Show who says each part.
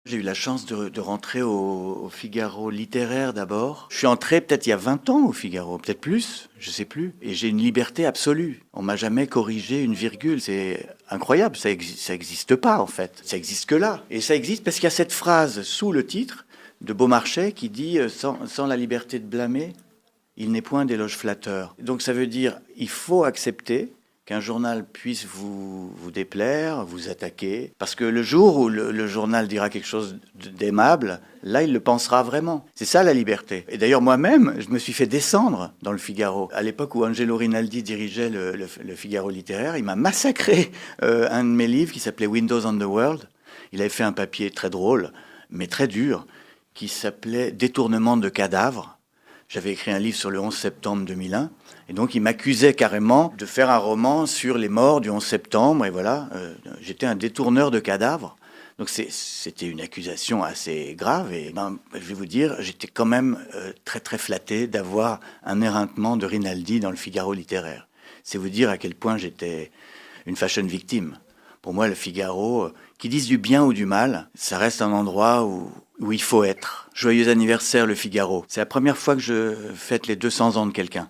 Speaker 1: J'ai eu la chance de rentrer au Figaro littéraire d'abord. Je suis entré peut-être il y a 20 ans au Figaro, peut-être plus, je sais plus. Et j'ai une liberté absolue. On m'a jamais corrigé une virgule. C'est incroyable, ça existe pas en fait. Ça existe que là. Et ça existe parce qu'il y a cette phrase sous le titre de Beaumarchais qui dit sans la liberté de blâmer, il n'est point d'éloge flatteur. Donc ça veut dire il faut accepter qu'un journal puisse vous déplaire, vous attaquer. Parce que le jour où le journal dira quelque chose d'aimable, là, il le pensera vraiment. C'est ça la liberté. Et d'ailleurs, moi-même, je me suis fait descendre dans le Figaro. À l'époque où Angelo Rinaldi dirigeait le Figaro littéraire, il m'a massacré un de mes livres qui s'appelait Windows on the World. Il avait fait un papier très drôle, mais très dur, qui s'appelait Détournement de cadavres. J'avais écrit un livre sur le 11 septembre 2001. Et donc, il m'accusait carrément de faire un roman sur les morts du 11 septembre. Et voilà, j'étais un détourneur de cadavres. Donc, c'était une accusation assez grave. Et je vais vous dire, j'étais quand même très, très flatté d'avoir un éreintement de Rinaldi dans le Figaro littéraire. C'est vous dire à quel point j'étais une fashion victime. Pour moi, le Figaro, qu'ils disent du bien ou du mal, ça reste un endroit où il faut être. Joyeux anniversaire, le Figaro. C'est la première fois que je fête les 200 ans de quelqu'un.